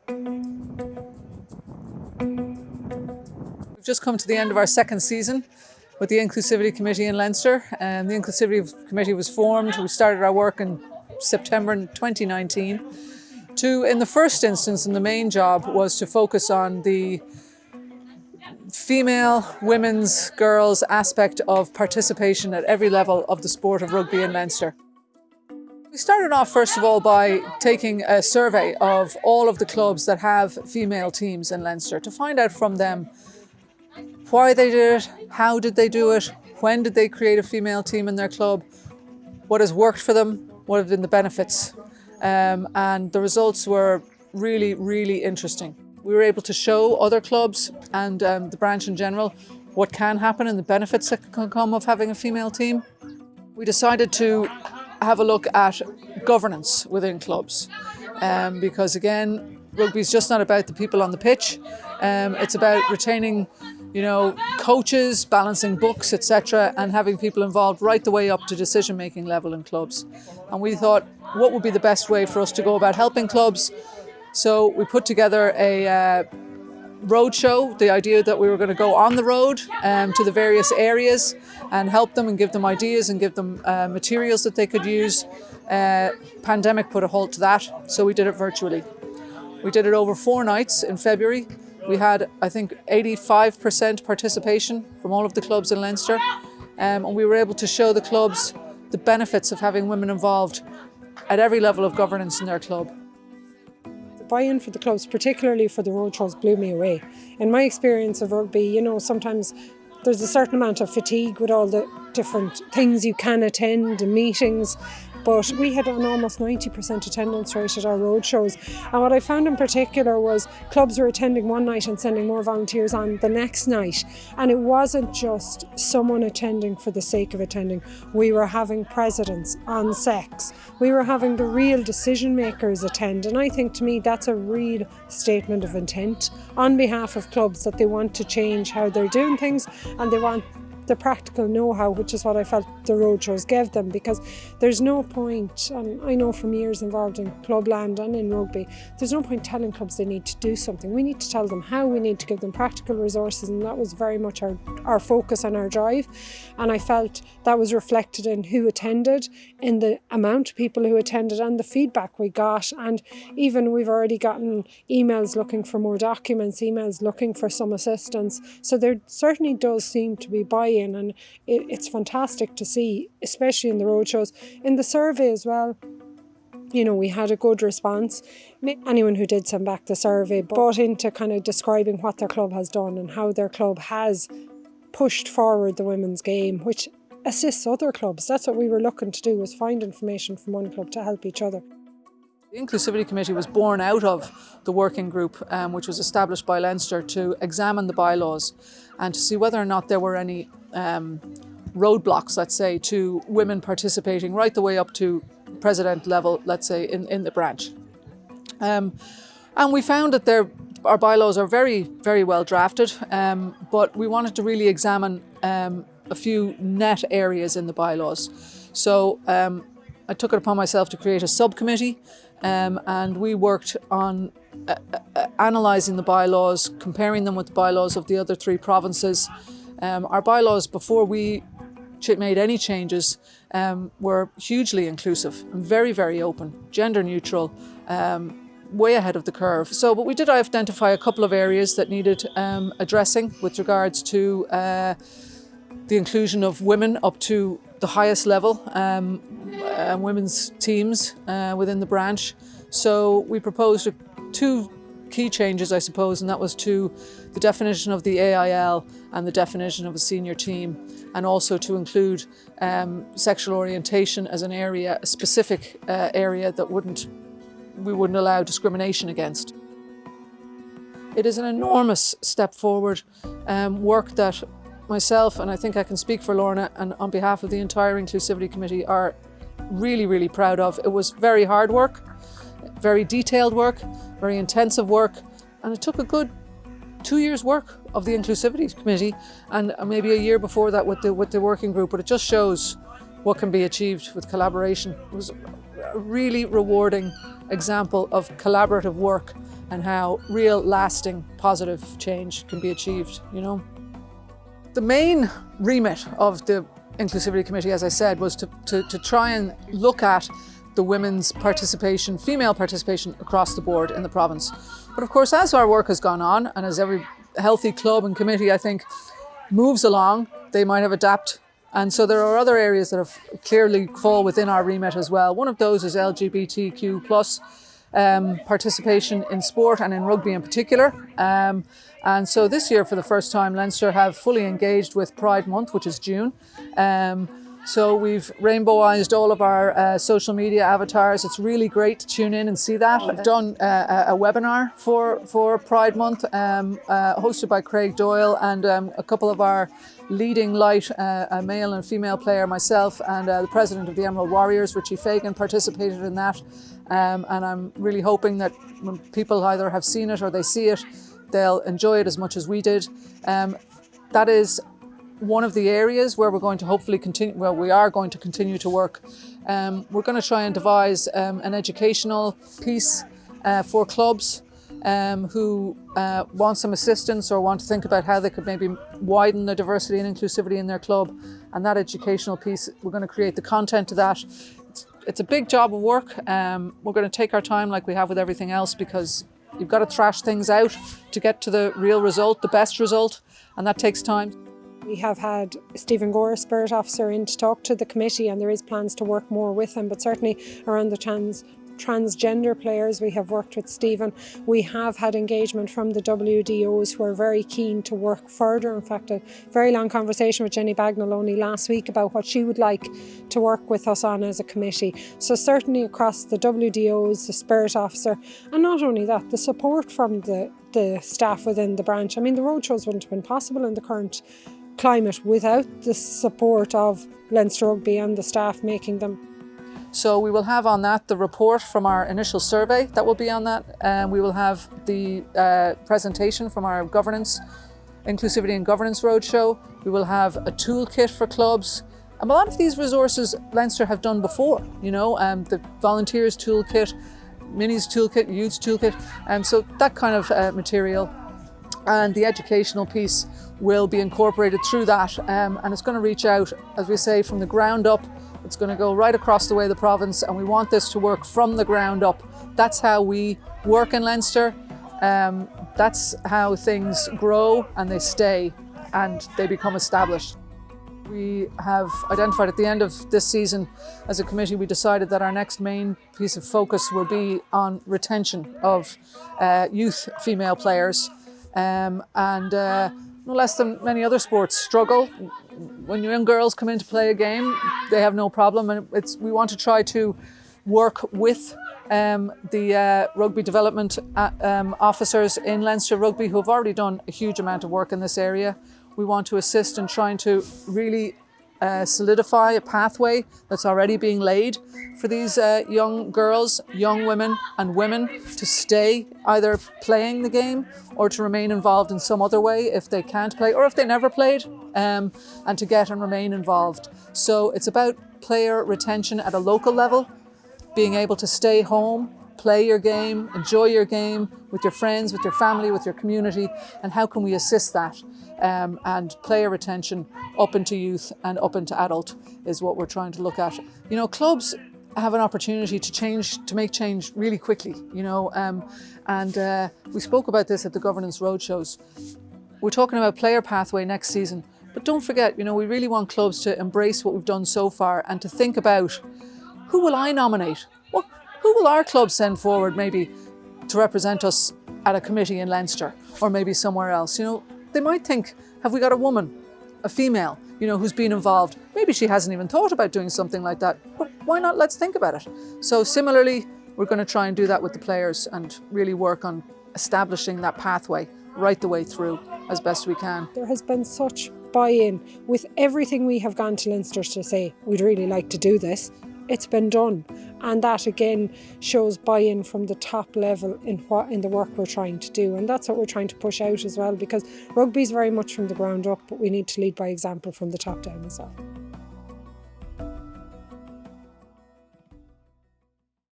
We've just come to the end of our second season with the Inclusivity Committee in Leinster. The Inclusivity Committee was formed. We started our work in September 2019. In the first instance, and the main job was to focus on the female, women's, girls aspect of participation at every level of the sport of rugby in Leinster. We started off first of all by taking a survey of all of the clubs that have female teams in Leinster to find out from them why they did it, how did they do it, when did they create a female team in their club, what has worked for them, what have been the benefits. And the results were really, really interesting. We were able to show other clubs and the branch in general what can happen and the benefits that can come of having a female team. We decided to have a look at governance within clubs because again, rugby is just not about the people on the pitch. It's about retaining, coaches, balancing books, etc., and having people involved right the way up to decision-making level in clubs. And we thought, what would be the best way for us to go about helping clubs? So we put together a road show, the idea that we were going to go on the road to the various areas and help them and give them ideas and give them materials that they could use. Pandemic put a halt to that, so we did it virtually. We did it over 4 nights in February. We had, I think, 85% participation from all of the clubs in Leinster, and we were able to show the clubs the benefits of having women involved at every level of governance in their club. The buy-in for the clubs, particularly for the road shows, blew me away. In my experience of rugby, sometimes there's a certain amount of fatigue with all the different things you can attend and meetings. But we had an almost 90% attendance rate at our road shows. And what I found in particular was clubs were attending one night and sending more volunteers on the next night. And it wasn't just someone attending for the sake of attending. We were having presidents on sex. We were having the real decision makers attend. And I think to me that's a real statement of intent on behalf of clubs that they want to change how they're doing things and they want the practical know-how, which is what I felt the roadshows gave them, because there's no point, and I know from years involved in clubland and in rugby, there's no point telling clubs they need to do something. We need to tell them how, we need to give them practical resources, and that was very much our focus and our drive. And I felt that was reflected in who attended, in the amount of people who attended and the feedback we got. And even we've already gotten emails looking for more documents, emails looking for some assistance. So there certainly does seem to be buy-in, and it's fantastic to see, especially in the roadshows. In the survey as well, we had a good response. Anyone who did send back the survey bought into kind of describing what their club has done and how their club has pushed forward the women's game, which assists other clubs. That's what we were looking to do, was find information from one club to help each other. The Inclusivity Committee was born out of the working group which was established by Leinster to examine the bylaws and to see whether or not there were any roadblocks, let's say, to women participating right the way up to president level, let's say, in the branch. And we found that our bylaws are very, very well drafted, but we wanted to really examine a few net areas in the bylaws. So I took it upon myself to create a subcommittee, and we worked on analysing the bylaws, comparing them with the bylaws of the other 3 provinces. Our bylaws, before we made any changes, were hugely inclusive and very, very open, gender neutral, way ahead of the curve. But we did identify a couple of areas that needed addressing with regards to the inclusion of women up to the highest level, women's teams within the branch. So we proposed 2 key changes, I suppose, and that was to the definition of the AIL and the definition of a senior team, and also to include sexual orientation as an area, a specific area that we wouldn't allow discrimination against. It is an enormous step forward, work that myself, and I think I can speak for Lorna and on behalf of the entire Inclusivity Committee, are really, really proud of. It was very hard work, very detailed work, very intensive work, and it took a good 2 years' work of the Inclusivity Committee and maybe a year before that with the working group, but it just shows what can be achieved with collaboration. It was a really rewarding example of collaborative work and how real lasting positive change can be achieved, you know. The main remit of the Inclusivity Committee, as I said, was to try and look at the women's participation, female participation across the board in the province. But of course, as our work has gone on, and as every healthy club and committee, I think, moves along, they might have adapted. And so there are other areas that have clearly fall within our remit as well. One of those is LGBTQ plus participation in sport and in rugby in particular. And so this year, for the first time, Leinster have fully engaged with Pride Month, which is June. So we've rainbowized all of our social media avatars. It's really great to tune in and see that. We've done a webinar for Pride Month, hosted by Craig Doyle, and a couple of our leading light, a male and female player, myself, and the president of the Emerald Warriors, Richie Fagan, participated in that. And I'm really hoping that when people either have seen it or they see it, they'll enjoy it as much as we did. That is one of the areas where we're going to hopefully continue, well, we are going to continue to work. We're going to try and devise an educational piece for clubs who want some assistance or want to think about how they could maybe widen the diversity and inclusivity in their club. And that educational piece, we're going to create the content to that. It's a big job of work. We're going to take our time like we have with everything else, because you've got to thrash things out to get to the real result, the best result, and that takes time. We have had Stephen Gore, Spirit Officer, in to talk to the committee, and there is plans to work more with him, but certainly around the transgender players, we have worked with Stephen. We have had engagement from the WDOs who are very keen to work further. In fact, a very long conversation with Jenny Bagnall only last week about what she would like to work with us on as a committee. So certainly across the WDOs, the Spirit Officer, and not only that, the support from the staff within the branch. I mean, the roadshows wouldn't have been possible in the current climate without the support of Leinster Rugby and the staff making them. So we will have on that the report from our initial survey that will be on that, and we will have the presentation from our governance, Inclusivity and Governance Roadshow. We will have a toolkit for clubs. And a lot of these resources Leinster have done before, you know, the volunteers toolkit, minis toolkit, youth toolkit, and so that kind of material. And the educational piece will be incorporated through that, and it's going to reach out, as we say, from the ground up. It's going to go right across the way of the province, and we want this to work from the ground up. That's how we work in Leinster. That's how things grow and they stay and they become established. We have identified at the end of this season, as a committee, we decided that our next main piece of focus will be on retention of youth female players. And no less than many other sports struggle. When young girls come in to play a game, they have no problem, and we want to try to work with the rugby development officers in Leinster Rugby who have already done a huge amount of work in this area. We want to assist in trying to really solidify a pathway that's already being laid for these young girls, young women and women to stay either playing the game or to remain involved in some other way if they can't play or if they never played, and to get and remain involved. So it's about player retention at a local level, being able to stay home, play your game, enjoy your game with your friends, with your family, with your community, and how can we assist that? And player retention up into youth and up into adult is what we're trying to look at. You know, clubs have an opportunity to make change really quickly, you know, and we spoke about this at the governance roadshows. We're talking about player pathway next season, but don't forget, you know, we really want clubs to embrace what we've done so far and to think about, who will I nominate? Who will our club send forward maybe to represent us at a committee in Leinster or maybe somewhere else? You know, they might think, have we got a woman, a female, you know, who's been involved? Maybe she hasn't even thought about doing something like that, but why not? Let's think about it. So similarly, we're going to try and do that with the players and really work on establishing that pathway right the way through as best we can. There has been such buy-in with everything we have gone to Leinster to say, we'd really like to do this. It's been done, and that again shows buy-in from the top level in the work we're trying to do, and that's what we're trying to push out as well, because rugby is very much from the ground up, but we need to lead by example from the top down as well.